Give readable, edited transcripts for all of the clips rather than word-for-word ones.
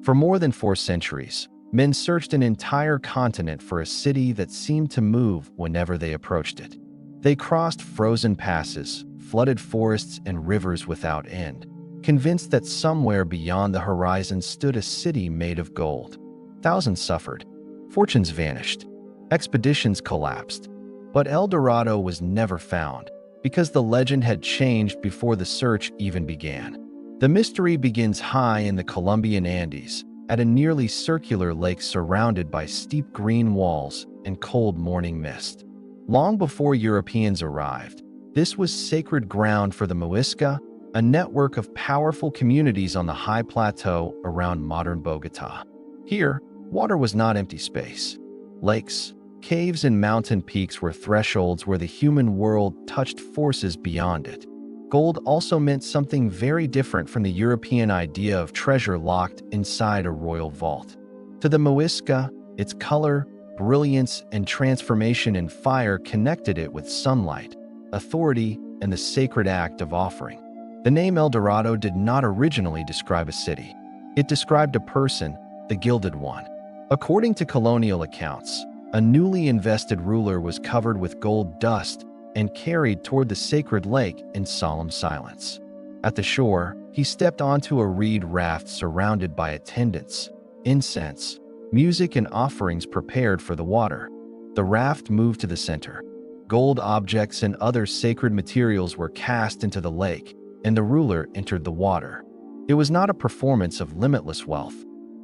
For more than 4 centuries, men searched an entire continent for a city that seemed to move whenever they approached it. They crossed frozen passes, flooded forests and rivers without end, convinced that somewhere beyond the horizon stood a city made of gold. Thousands suffered. Fortunes vanished. Expeditions collapsed. But El Dorado was never found, because the legend had changed before the search even began. The mystery begins high in the Colombian Andes, at a nearly circular lake surrounded by steep green walls and cold morning mist. Long before Europeans arrived, this was sacred ground for the Muisca, a network of powerful communities on the high plateau around modern Bogotá. Here, water was not empty space. Lakes, caves, and mountain peaks were thresholds where the human world touched forces beyond it. Gold also meant something very different from the European idea of treasure locked inside a royal vault. To the Muisca, its color, brilliance, and transformation in fire connected it with sunlight, authority, and the sacred act of offering. The name El Dorado did not originally describe a city. It described a person, the Gilded One. According to colonial accounts, a newly invested ruler was covered with gold dust and carried toward the sacred lake in solemn silence. At the shore, he stepped onto a reed raft surrounded by attendants, incense, music, and offerings prepared for the water. The raft moved to the center. Gold objects and other sacred materials were cast into the lake, and the ruler entered the water. It was not a performance of limitless wealth.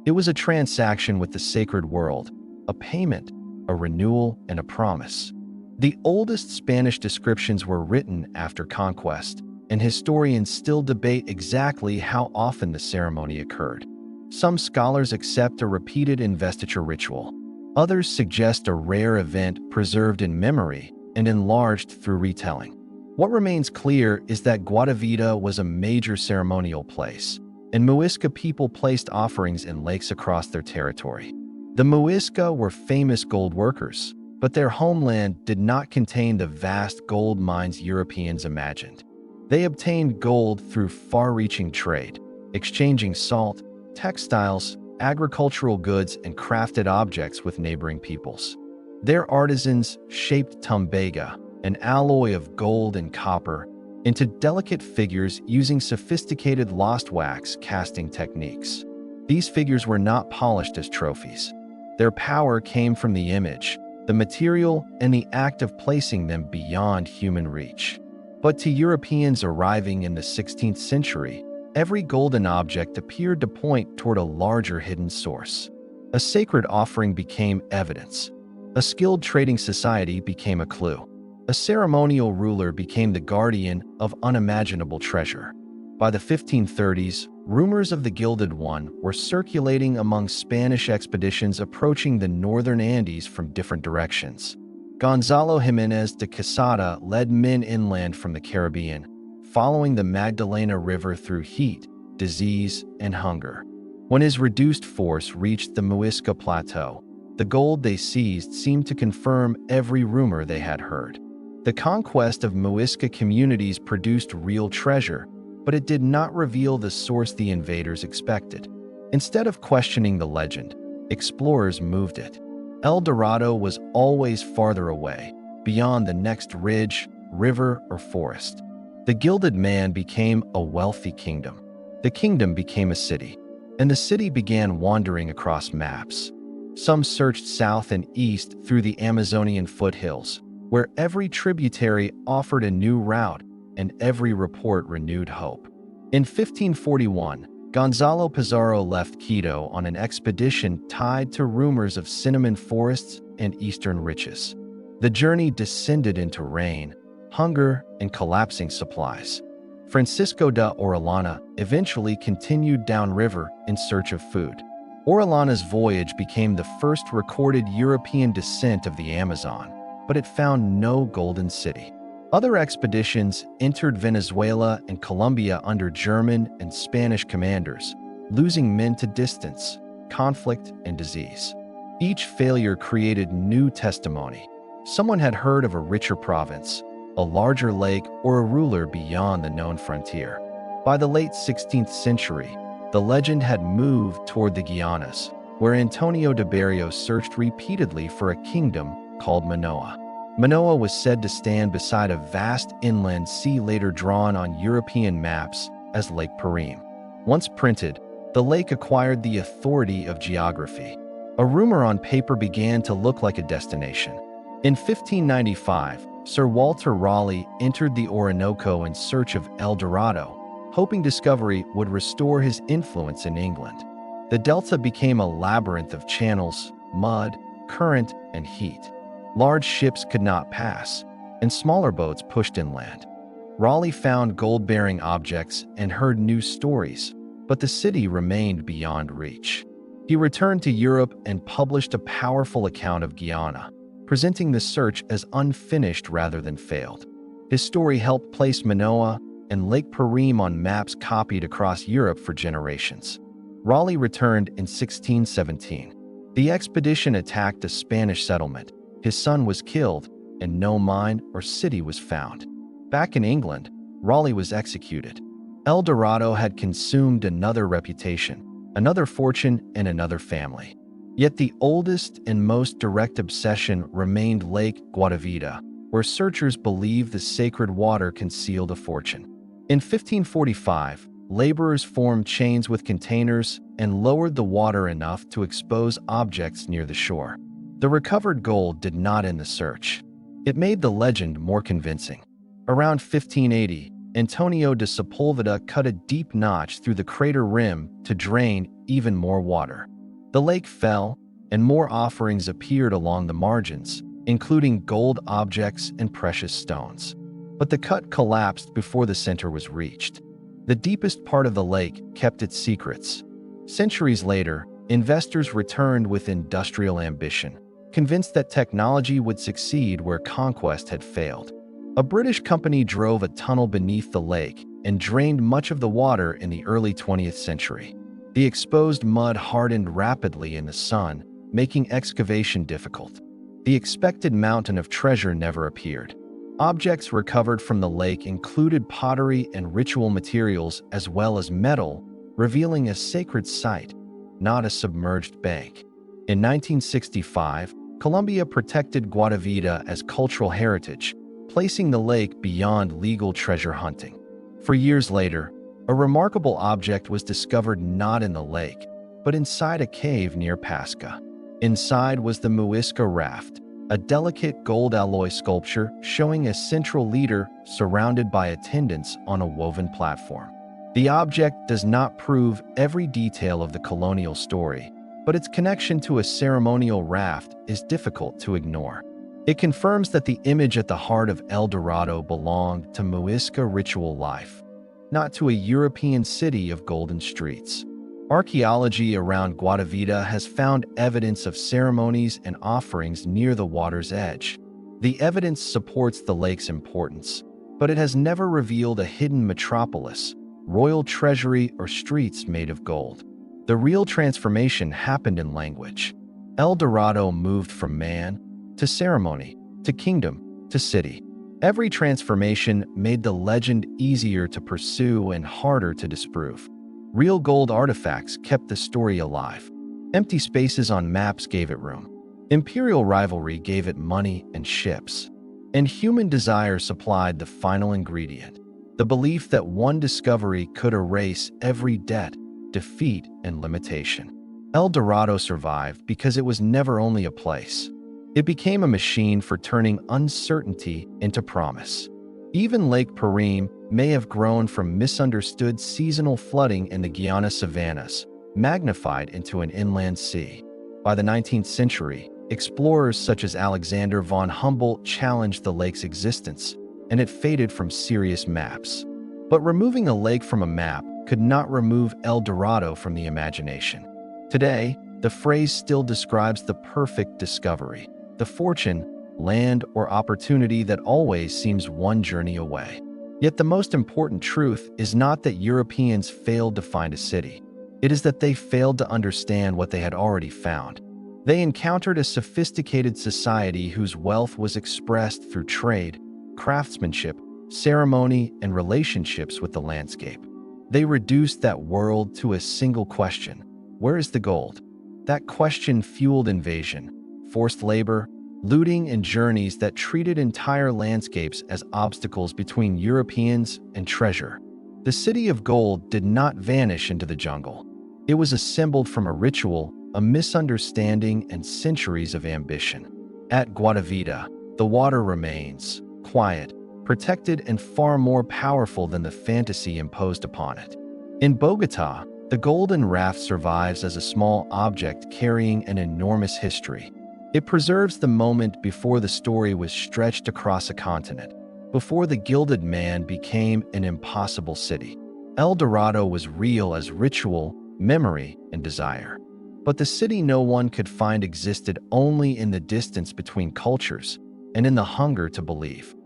It was a transaction with the sacred world, a payment, a renewal, and a promise. The oldest Spanish descriptions were written after conquest, and historians still debate exactly how often the ceremony occurred. Some scholars accept a repeated investiture ritual. Others suggest a rare event preserved in memory and enlarged through retelling. What remains clear is that Guatavita was a major ceremonial place, and Muisca people placed offerings in lakes across their territory. The Muisca were famous gold workers, but their homeland did not contain the vast gold mines Europeans imagined. They obtained gold through far-reaching trade, exchanging salt, textiles, agricultural goods, and crafted objects with neighboring peoples. Their artisans shaped tumbaga, an alloy of gold and copper, into delicate figures using sophisticated lost wax casting techniques. These figures were not polished as trophies. Their power came from the image, the material, and the act of placing them beyond human reach. But to Europeans arriving in the 16th century, every golden object appeared to point toward a larger hidden source. A sacred offering became evidence. A skilled trading society became a clue. A ceremonial ruler became the guardian of unimaginable treasure. By the 1530s, rumors of the Gilded One were circulating among Spanish expeditions approaching the northern Andes from different directions. Gonzalo Jiménez de Quesada led men inland from the Caribbean, following the Magdalena River through heat, disease, and hunger. When his reduced force reached the Muisca Plateau, the gold they seized seemed to confirm every rumor they had heard. The conquest of Muisca communities produced real treasure, but it did not reveal the source the invaders expected. Instead of questioning the legend, explorers moved it. El Dorado was always farther away, beyond the next ridge, river, or forest. The Gilded Man became a wealthy kingdom. The kingdom became a city, and the city began wandering across maps. Some searched south and east through the Amazonian foothills, where every tributary offered a new route and every report renewed hope. In 1541, Gonzalo Pizarro left Quito on an expedition tied to rumors of cinnamon forests and eastern riches. The journey descended into rain, hunger, and collapsing supplies. Francisco de Orellana eventually continued downriver in search of food. Orellana's voyage became the first recorded European descent of the Amazon, but it found no golden city. Other expeditions entered Venezuela and Colombia under German and Spanish commanders, losing men to distance, conflict, and disease. Each failure created new testimony. Someone had heard of a richer province, a larger lake, or a ruler beyond the known frontier. By the late 16th century, the legend had moved toward the Guianas, where Antonio de Barrios searched repeatedly for a kingdom called Manoa. Manoa was said to stand beside a vast inland sea later drawn on European maps as Lake Parime. Once printed, the lake acquired the authority of geography. A rumor on paper began to look like a destination. In 1595, Sir Walter Raleigh entered the Orinoco in search of El Dorado, hoping discovery would restore his influence in England. The delta became a labyrinth of channels, mud, current, and heat. Large ships could not pass, and smaller boats pushed inland. Raleigh found gold-bearing objects and heard new stories, but the city remained beyond reach. He returned to Europe and published a powerful account of Guyana, presenting the search as unfinished rather than failed. His story helped place Manoa and Lake Parime on maps copied across Europe for generations. Raleigh returned in 1617. The expedition attacked a Spanish settlement. His son was killed, and no mine or city was found. Back in England, Raleigh was executed. El Dorado had consumed another reputation, another fortune, and another family. Yet the oldest and most direct obsession remained Lake Guatavita, where searchers believed the sacred water concealed a fortune. In 1545, laborers formed chains with containers and lowered the water enough to expose objects near the shore. The recovered gold did not end the search. It made the legend more convincing. Around 1580, Antonio de Sepulveda cut a deep notch through the crater rim to drain even more water. The lake fell, and more offerings appeared along the margins, including gold objects and precious stones. But the cut collapsed before the center was reached. The deepest part of the lake kept its secrets. Centuries later, investors returned with industrial ambition, convinced that technology would succeed where conquest had failed. A British company drove a tunnel beneath the lake and drained much of the water in the early 20th century. The exposed mud hardened rapidly in the sun, making excavation difficult. The expected mountain of treasure never appeared. Objects recovered from the lake included pottery and ritual materials as well as metal, revealing a sacred site, not a submerged bank. In 1965, Colombia protected Guatavita as cultural heritage, placing the lake beyond legal treasure hunting. For years later, a remarkable object was discovered not in the lake, but inside a cave near Pasca. Inside was the Muisca raft, a delicate gold alloy sculpture showing a central leader surrounded by attendants on a woven platform. The object does not prove every detail of the colonial story, but its connection to a ceremonial raft is difficult to ignore. It confirms that the image at the heart of El Dorado belonged to Muisca ritual life, not to a European city of golden streets. Archaeology around Guatavita has found evidence of ceremonies and offerings near the water's edge. The evidence supports the lake's importance, but it has never revealed a hidden metropolis, royal treasury, or streets made of gold. The real transformation happened in language. El Dorado moved from man to ceremony, to kingdom, to city. Every transformation made the legend easier to pursue and harder to disprove. Real gold artifacts kept the story alive. Empty spaces on maps gave it room. Imperial rivalry gave it money and ships. And human desire supplied the final ingredient, the belief that one discovery could erase every debt, defeat, and limitation. El Dorado survived because it was never only a place. It became a machine for turning uncertainty into promise. Even Lake Parime may have grown from misunderstood seasonal flooding in the Guyana savannas, magnified into an inland sea. By the 19th century, explorers such as Alexander von Humboldt challenged the lake's existence, and it faded from serious maps. But removing a lake from a map could not remove El Dorado from the imagination. Today, the phrase still describes the perfect discovery, the fortune, land, or opportunity that always seems one journey away. Yet the most important truth is not that Europeans failed to find a city. It is that they failed to understand what they had already found. They encountered a sophisticated society whose wealth was expressed through trade, craftsmanship, ceremony, and relationships with the landscape. They reduced that world to a single question: where is the gold? That question fueled invasion, forced labor, looting, and journeys that treated entire landscapes as obstacles between Europeans and treasure. The city of gold did not vanish into the jungle. It was assembled from a ritual, a misunderstanding, and centuries of ambition. At Guatavita, the water remains quiet, protected, and far more powerful than the fantasy imposed upon it. In Bogotá, the golden raft survives as a small object carrying an enormous history. It preserves the moment before the story was stretched across a continent, before the Gilded Man became an impossible city. El Dorado was real as ritual, memory, and desire. But the city no one could find existed only in the distance between cultures and in the hunger to believe.